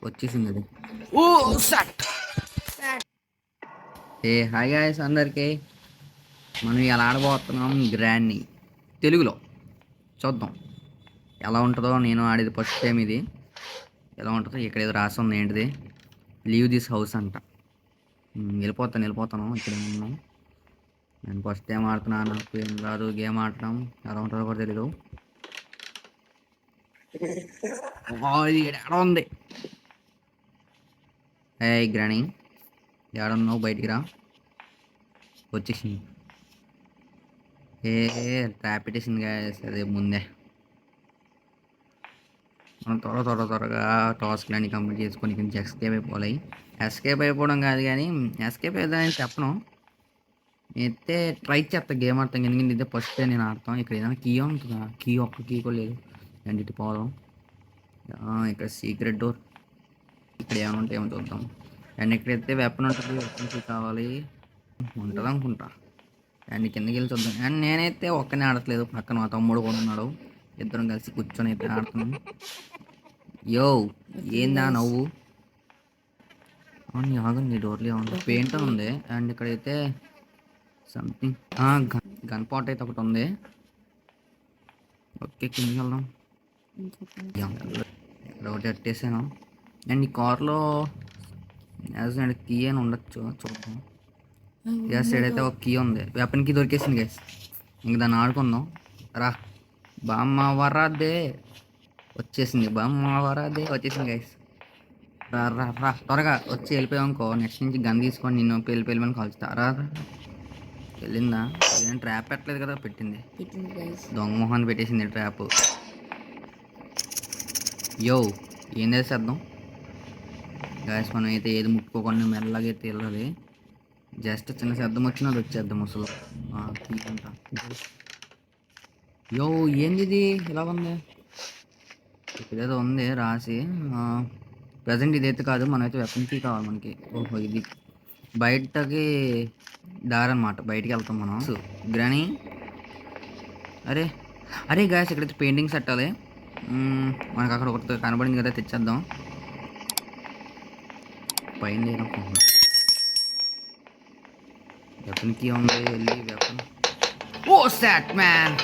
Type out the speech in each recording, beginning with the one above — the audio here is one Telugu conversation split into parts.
వచ్చేసింది అది. ఓ సట్. ఏ హాయ్ గాయ్స్ అందరికీ. మనం ఎలా ఆడబోతున్నాం గ్రాండ్ని తెలుగులో చూద్దాం ఎలా ఉంటుందో. నేను ఆడేది ఫస్ట్ టైం. ఇది ఎలా ఉంటుందో ఇక్కడ ఏదో రాసి ఉంది. ఏంటిది? లీవ్ దిస్ హౌస్ అంట. వెళ్ళిపోతాను. ఇక్కడ ఉన్నాం. నేను ఫస్ట్ టైం ఆడుతున్నాను. నాకు ఏం రాదు గేమ్ ఆడటం. ఎలా ఉంటుందో కూడా తెలీదు. ఇది ఎక్కడ ఉంది? ఏ గ్రాణి ఏడున్నావు? బయటికి రా. వచ్చేసింది. ట్రాప్ పెట్టేసింది గాయ్స్. అదే ముందే మనం త్వరగా టాస్క్లు అన్నీ కంప్లీట్ చేసుకొని కొంచెం ఎస్కేప్ అయిపోవాలి. ఎస్కేప్ అయిపోవడం కాదు కానీ ఎస్కేప్ అయిపోయిందని చెప్పను. అయితే ట్రై చేస్తా గేమ్ ఆడతాం. ఎందుకంటే ఇదే ఫస్ట్ టైం నేను ఆడతాం. ఇక్కడ ఏదైనా కీ ఉంటుందా? ఒక్క కీ కూడా లేదు. అండ్ ఇటు పోదాం. ఇక్కడ సీక్రెట్ డోర్. ఇక్కడ ఏమైనా ఉంటే ఏమో చూద్దాం. అండ్ ఇక్కడైతే వెపన్ ఉంటుంది. వెపన్ కీ కావాలి ఉంటుంది అనుకుంటా. అండ్ కిందకి వెళ్ళి చూద్దాం. అండ్ నేనైతే ఒక్కనే ఆడట్లేదు, పక్కన మా తమ్ముడు కూడా ఉన్నాడు. ఇద్దరం కలిసి కూర్చొని అయితే ఆడుతున్నాం. యో ఏందా నవ్వు? ఆగండి. డోర్లే ఉంది, పెయింట్ ఉంది. అండ్ ఇక్కడైతే సంథింగ్ గన్ పాట్ అయితే ఒకటి ఉంది. ఓకే కిందకి వెళ్దాం. ఇక్కడ ఒకటి కట్టేసాను. అండ్ ఈ కార్లో కీ అని ఉండొచ్చు, చూద్దాం. సైడ్ అయితే ఒక కీ ఉంది. వెపన్ కీ దొరికేసింది గైస్. ఇంక దాన్ని ఆడుకుందాం. రా బామ్మ వరాదే. వచ్చేసింది వచ్చేసింది గైస్. రా త్వరగా వచ్చి వెళ్ళిపోయామనుకో, నెక్స్ట్ నుంచి గన్ తీసుకొని నిన్ను పెళ్ళిమని కాల్చుతా. రా వెళ్ళిందా? ఏదైనా ట్రాప్ పెట్టలేదు కదా? పెట్టింది. దొంగ మొహాన్ని పెట్టేసింది ట్రాప్. యో ఏం చేసేద్దాం గాయస్. మనం అయితే ఏది ముట్టుకోకుండా మెల్లగా అయితే వెళ్ళాలి. జస్ట్ చిన్న శబ్దం వచ్చినా అది వచ్చేద్దాం అసలు. తీయంట. యో ఏంది ఇది ఇలా ఉంది? ఇక్కడేదో ఉంది రాసి. ప్రజెంట్ ఇదైతే కాదు, మనమైతే వెపన్ కీ కావాలి మనకి. ఓహో ఇది బయటకి దారి అనమాట. బయటికి వెళ్తాం మనం. గ్రాని అరే గాయస్, ఇక్కడైతే పెయింటింగ్స్ పెట్టాలి. మనకు అక్కడ ఒకటి కనబడింది కదా, తెచ్చేద్దాం. పైన లేదనుకుంటున్నా. వెపన్ కీ ఉంది. వెళ్ళి వెపన్. ఓ సాట్ మ్యాన్,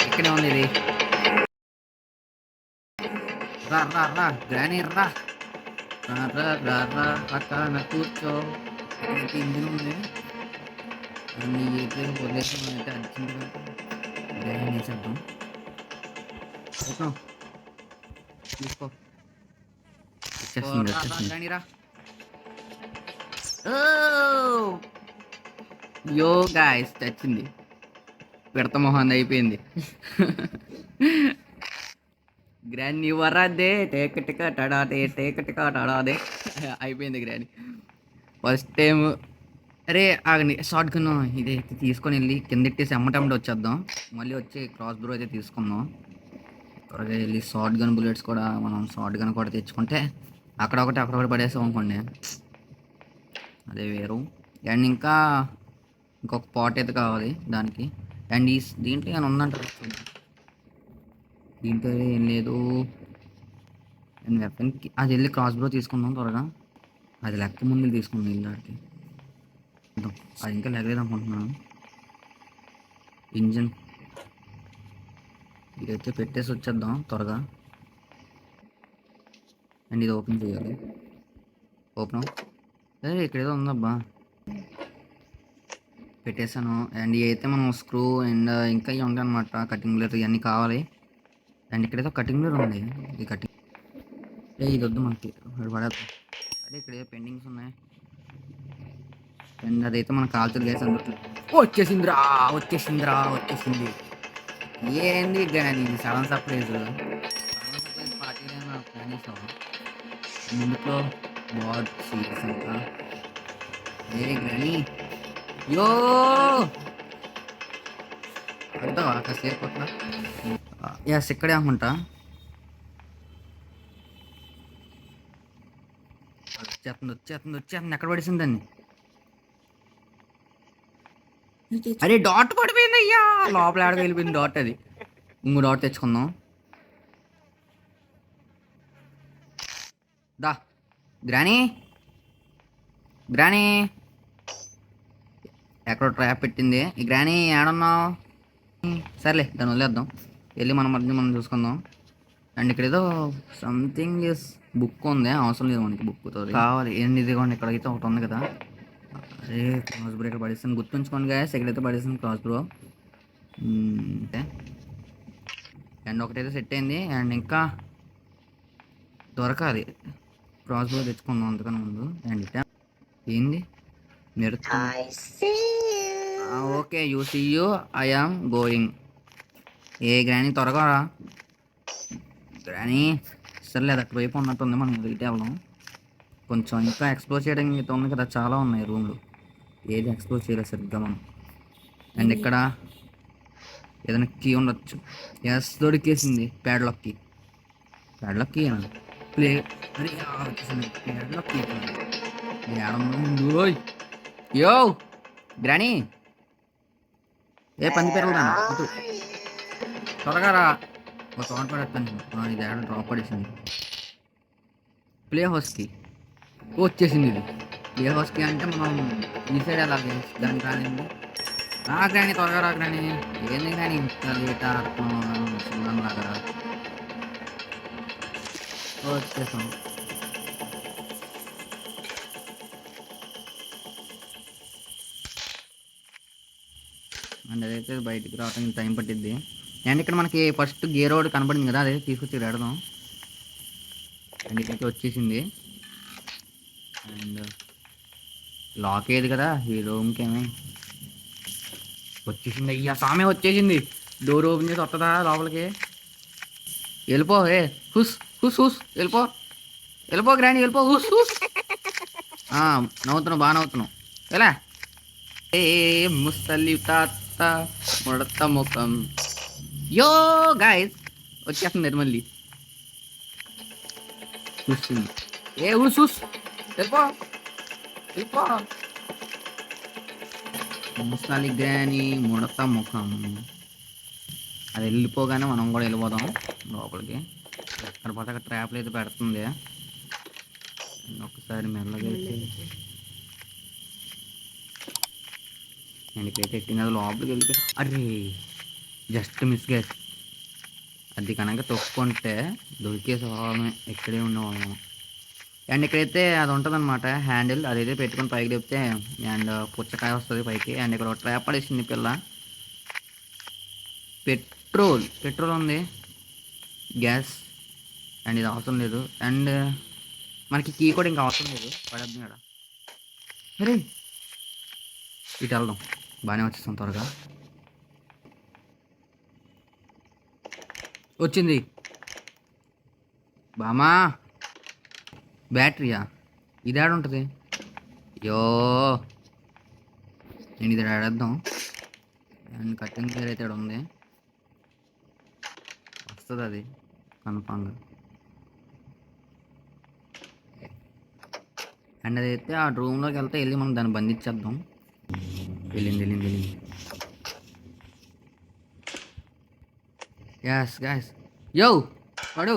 ఇక్కడే ఉంది ఇది. రా గ్రాని రా పక్కన కూర్చో. ఇంజిన్ ఉంది. అన్ని వదిలేసి అయితే అర్జెంట్గా గ్రాని వేసేద్దాం. తీసుకో. వచ్చేసింది. యో గాయస్ తెచ్చింది. పెడత మొహం అయిపోయింది. గ్రాని వరాదే టేకటికా టడాదే అయిపోయింది గ్రాని. First time. అరే ఆగండి, షార్ట్ గన్ ఇది తీసుకొని వెళ్ళి కింద ఎట్టేసి అమ్మటమ్మట వచ్చేద్దాం. మళ్ళీ వచ్చి క్రాస్ బ్రో అయితే తీసుకుందాం. త్వరగా వెళ్ళి షార్ట్ గన్ బుల్లెట్స్ కూడా మనం షార్ట్ గన్ కూడా తెచ్చుకుంటే అక్కడొకటి పడేసాం అనుకోండి, అదే వేరు. అండ్ ఇంకొక పాట్ అయితే కావాలి దానికి. అండ్ దీంట్లో ఏమైనా ఉందంట. దీంట్లో ఏం లేదు. అండ్ వెపన్కి అది వెళ్ళి క్రాస్ బ్రో తీసుకుందాం త్వరగా. అది లెక్క ముందు తీసుకుందాం ఇల్లాడికి. అది ఇంకా లెగలేదు అనుకుంటున్నాను. ఇంజన్ ఇదైతే పెట్టేసి వచ్చేద్దాం త్వరగా. అండ్ ఇది ఓపెన్ చేయాలి. ఓపెన్. ఇక్కడ ఏదో ఉందబ్బా, పెట్టేశాను. అండ్ ఇవైతే మనం స్క్రూ అండ్ ఇంకా ఇవి ఉంటాయి అనమాట. కటింగ్ బ్లేడ్ ఇవన్నీ కావాలి. అండ్ ఇక్కడేదో కటింగ్ బ్లేడ్ ఉంది. ఈ కటింగ్ ఇది వద్దు మనకి, పడేద్దాం. అదే ఇక్కడ ఏదో పెండింగ్స్ ఉన్నాయి. అండ్ అదైతే మనం కాల్చదు గ్యాస్ అందుట్లో. వచ్చేసింది. ఏంది కానీ సడన్ సర్ప్రైజ్ పార్టీ ప్లాన్ చేసాము. ముందులో బాడ్ సీరియస్ అంతా. గ్రాని యో అర్థవా కాసేపు అట్లా. ఎస్ ఇక్కడే అనుకుంటా. వచ్చేస్తుంది. ఎక్కడ పడేసింది దాన్ని? అరే డాట్ పడిపోయింది. అయ్యా లోపల ఆడకి వెళ్ళిపోయింది డాట్. అది ఇంకో డాట్ తెచ్చుకుందాం. దా గ్రానీ గ్రానీ ఎక్కడో ట్రాప్ పెట్టింది. ఈ గ్రానీ ఏడున్నావు? సర్లే దాన్ని వదిలేద్దాం. వెళ్ళి మన మధ్య మనం చూసుకుందాం. అండ్ ఇక్కడ ఏదో సంథింగ్ ఇస్ బుక్ ఉంది. అవసరం లేదు మనకి బుక్ కావాలి. ఏంటి ఇదిగోండి ఇక్కడైతే ఒకటి ఉంది కదా. అరే క్రాస్ బ్రో ఇక్కడ పడేస్తాను. గుర్తుంచుకోండి గాయస్, ఎక్కడైతే పడేస్తాను క్రాస్ బ్రో. అంతే. అండ్ ఒకటైతే సెట్ అయింది. అండ్ ఇంకా దొరకాలి. క్రాస్ బ్రో తెచ్చుకుందాం అంతకన్నా ముందు. అండ్ ఇట ఏంది మెరుతుంది. Okay you see you I am going. ఏ గ్రానీ త్వరగా రా గ్రానీ. సర్లేదు అటువైపు ఉన్నట్టుంది, మనం రీట్ అవ్వడం. కొంచెం ఇంకా ఎక్స్ప్లోర్ చేయడం అయితే ఉంది కదా, చాలా ఉన్నాయి రూమ్లు. ఏది ఎక్స్ప్లోర్ చేయలేదు సరిగ్గా మనం. అండ్ ఇక్కడ ఏదైనా కీ ఉండొచ్చు. ఎస్ దొరికేసింది. Padlock key. Padlock key play. అరే ప్యాడ్లాక్ కీ ఏడుంది? యో గ్రానీ, ఏ పంది పెరుగుదా త్వరగా రా. ఒక చోట పడేస్తాను. ఇది ఏడ డ్రాప్ పడేసింది. ప్లే హౌస్కి వచ్చేసింది. ఇది ప్లే హౌస్కి అంటే మనం ఈ సైడ్ అలాగే దానికి రాలేదు. రా గ్రానీ త్వరగా రా గ్రానీ. ఏంది గ్రానీ ఇంత లేట్ లాగా వచ్చేసాం. అండ్ అదైతే బయటికి రావడానికి టైం పట్టిద్ది. అండ్ ఇక్కడ మనకి ఫస్ట్ గేర్ రోడ్ కనపడింది కదా, అదైతే తీసుకొచ్చి పెడదాం. అండ్ ఇక్కడికి వచ్చేసింది. అండ్ లాక్ అయ్యేది కదా ఈ రూమ్కి. ఏమి వచ్చేసింది. అయ్యా సామే వచ్చేసింది. డోర్ ఓపెన్ చేసి వస్తుందా లోపలికి? వెళ్ళిపో. ఏ హుస్ హుస్ హుస్ వెళ్ళిపో. వెళ్ళిపో గ్రాండ్ వెళ్ళిపో. Who's who's. నవ్వుతున్నావు, బాగా నవ్వుతున్నావు. ఎలా ఏ ముసలి తాత ముడత ముఖం. యో గాయస్ వచ్చేస్తుంది మళ్ళీ. చూస్తుంది. ఏ హుస్ హుస్ వెళ్ళిపో వెళ్ళిపో. ముసలి గ్రాని ముడత ముఖం. అది వెళ్ళిపోగానే మనం కూడా వెళ్ళిపోదాం లోపలికి. ఎక్కడ పోతే అక్కడ ట్రాప్లు అయితే పెడుతుంది. ఒకసారి మెల్లగా అయితే నేను ఇక్కడైతే ఎట్టింది. అది లోపలికి వెళ్తే అరే జస్ట్ మిస్ గా. అది కనుక తొక్కుంటే దొరికేసేవాళ్ళమే, ఇక్కడే ఉండేవాళ్ళము. అండ్ ఇక్కడైతే అది ఉంటుంది అనమాట హ్యాండిల్. అదైతే పెట్టుకొని పైకి లేపితే అండ్ పుచ్చకాయ వస్తుంది పైకి. అండ్ ఇక్కడ ఒక ట్రాప్ పడేసింది పిల్ల. పెట్రోల్ ఉంది, గ్యాస్. అండ్ ఇది అవసరం లేదు. అండ్ మనకి కీ కూడా ఇంకా అవసరం లేదు. పడద్దు మేడం. అరే ఇటు వెళ్దాం. బాగానే వచ్చేస్తాం త్వరగా. వచ్చింది బామా. బ్యాటరీయా? ఇది ఆడ ఉంటుంది. యో నేను ఇది ఆడేద్దాం. అండ్ కట్టింగ్ క్లియర్ అయితే ఉంది. వస్తుంది అది కన్ఫామ్గా. అండ్ అదైతే ఆ రూమ్లోకి వెళ్తే వెళ్ళి మనం దాన్ని బంధించేద్దాం. వెళ్ళింది. యాస్ గ్యాస్. యో పడు.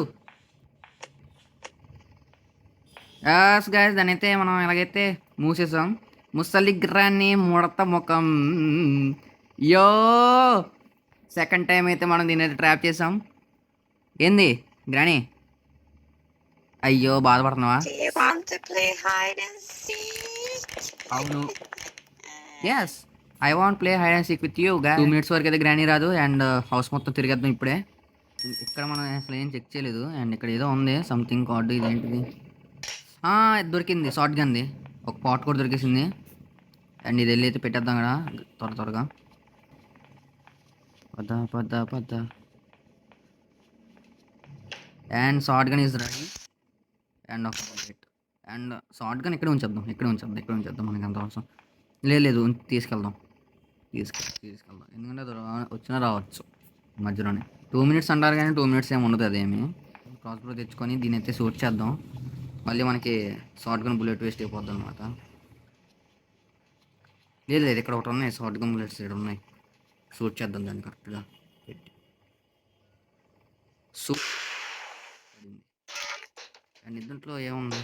యాస్ గ్యాస్ దాన్ని అయితే మనం ఎలాగైతే మూసేసాం. ముసలి గ్రాని ముడత ముఖం. యో సెకండ్ టైం అయితే మనం దీన్ని అయితే ట్రాప్ చేసాం. ఏంది గ్రానీ? అయ్యో బాధపడుతున్నావా? అవును. Yes I want play hide and seek with you. 2 minutes వరకు అయితే గ్రానీ రాదు. అండ్ హౌస్ మొత్తం తిరిగేద్దాం ఇప్పుడే. ఇక్కడ మనం అసలు ఏం చెక్ చేయలేదు. అండ్ ఇక్కడ ఏదో ఉంది సంథింగ్ కార్డు. ఇదేంటిది? దొరికింది షార్ట్ గన్ది. ఒక పాట్ కూడా దొరికేసింది. అండ్ ఇది వెళ్ళి అయితే పెట్టేద్దాం కదా త్వరగా. పద. And short gun is ready. And ఒక బుల్లెట్. అండ్ షార్ట్ గన్ ఇక్కడ ఉంచేద్దాం. మనకి అంత అవసరం లేదు. తీసుకెళ్దాం. ఎందుకంటే అది వచ్చినా రావచ్చు మధ్యలోనే. 2 minutes అంటారు కానీ 2 minutes ఏమి ఉండదు. అదేమి క్రాస్ బ్రో తెచ్చుకొని దీని అయితే షూట్ చేద్దాం. మళ్ళీ మనకి షార్ట్ గన్ బుల్లెట్ వేస్ట్ అయిపోద్ది అనమాట. లేదు ఇక్కడ ఒకటి ఉన్నాయి. షార్ట్ గన్ బుల్లెట్స్ ఇక్కడ ఉన్నాయి. షూట్ చేద్దాం దాన్ని కరెక్ట్గా పెట్టి. అండ్ దీంట్లో ఏముంది?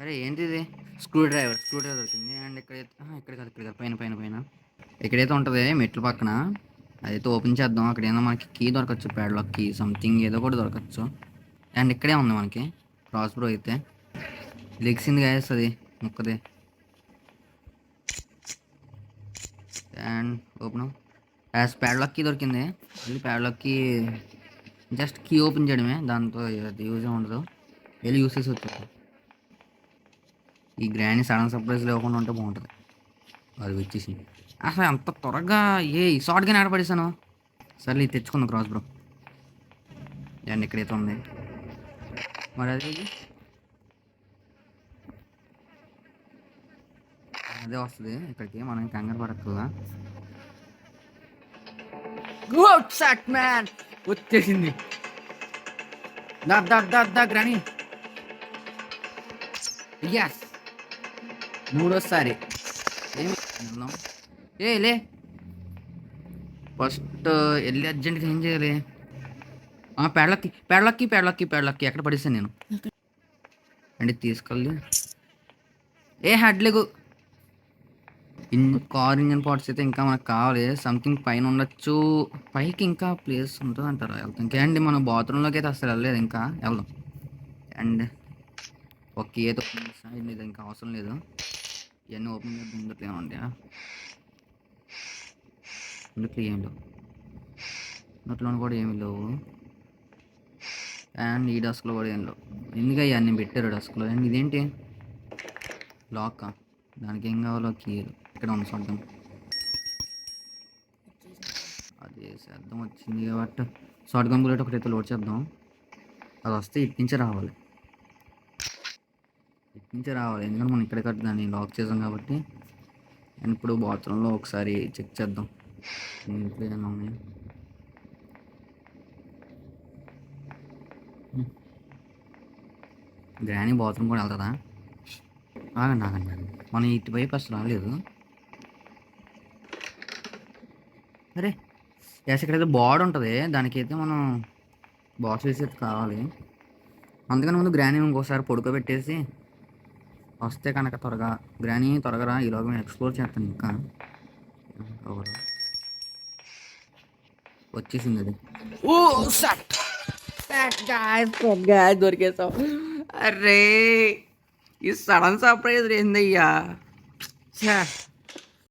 అరే ఏంటి ఇది? స్క్రూ డ్రైవర్ దొరికింది. అండ్ ఇక్కడ కాదు పైన పైన పైన ఎక్కడైతే ఉంటది మెట్లు పక్కన అదైతే ఓపెన్ చేద్దాం. అక్కడేమో మనకి కీ దొరకచ్చు, ప్యాడ్లాక్ కీ సంథింగ్ ఏదో కూడా దొరకచ్చు. అండ్ ఇక్కడే ఉంది మనకి క్రాస్ బ్రో అయితే లెగ్సింది గాయస్ అది ముక్కది. And open as padlock key దొరికింది. వెళ్ళి padlock key just key open చేయడమే, దాంతో అది యూజ్ ఉండదు. వెళ్ళి యూస్ చేసి వచ్చేది. ఈ గ్రాండ్ సడన్ సర్ప్రైజ్ లేకుండా ఉంటే బాగుంటుంది. అది వచ్చేసి అసలు అంత త్వరగా షార్ట్గా ఆడపడేసాను. సర్లే ఇది తెచ్చుకుందాం క్రాస్ బ్రో. అండ్ ఇక్కడైతే ఉంది మరి అదే వస్తుంది ఇక్కడికి, మనం కంగారు పడక్కర్లా. వచ్చేసింది. గ్రాని ఎస్ మూడోసారి లే ఫస్ట్ వెళ్ళి అర్జెంట్గా ఏం చేయాలి? ప్యాడ్లక్కి ఎక్కడ పడేసాను నేను అండి. తీసుకెళ్ళి హెడ్ లెగు కార్ ఇంజన్ పార్ట్స్ అయితే ఇంకా మనకు కావాలి. సంథింగ్ పైన ఉండొచ్చు, పైకి ఇంకా ప్లేస్ ఉంటుంది అంటారా? వెళ్తాం అండి. మనం బాత్రూంలోకి అయితే అసలు వెళ్ళలేదు, ఇంకా వెళ్దాం. అండ్ ఓకే ఏదో ఇది ఇంకా అవసరం లేదు. ఇవన్నీ ఓపెన్ చేద్దాం. ఇందులో ఏమండి ఇందులో ఏం లేవు, ఇందులో కూడా ఏమి లేవు. అండ్ ఈ డస్క్లో కూడా ఏం లేవు. ఎందుకు ఇవన్నీ పెట్టారు డస్క్లో? అండ్ ఇదేంటి లాక్? దానికి ఏం కావాలో కీలు ఇక్కడ ఉంది చూద్దాం. అది చేద్దాం వచ్చింది కాబట్టి షార్ట్ గన్ బుల్లెట్ ఒకటైతే లోడ్ చేద్దాం. అది వస్తే ఇటు నుంచే రావాలి, ఎందుకంటే మనం ఇక్కడ కట్టి దాన్ని లాక్ చేసాం కాబట్టి. అండ్ ఇప్పుడు బాత్రూంలో ఒకసారి చెక్ చేద్దాం ఇంట్లో ఏమైనా ఉన్నాయా. గ్రానీ బాత్రూమ్ కూడా వెళ్తుందా? ఆగండి మనం ఇటువైపు అసలు రాలేదు. అరే ఎస్ ఇక్కడైతే బాడీ ఉంటుంది, దానికైతే మనం బాక్స్ వేసి కావాలి. అందుకని ముందు గ్రానీ ఇంకోసారి పడుకోబెట్టేసి వస్తే కనుక గ్రానీ త్వరగా రా, ఈలోగా నేను ఎక్స్ప్లోర్ చేస్తాను. ఇంకా వచ్చేసింది అది. దొరికేసాం. అరే ఈ సడన్ సర్ప్రైజ్ ఏందయ్యా.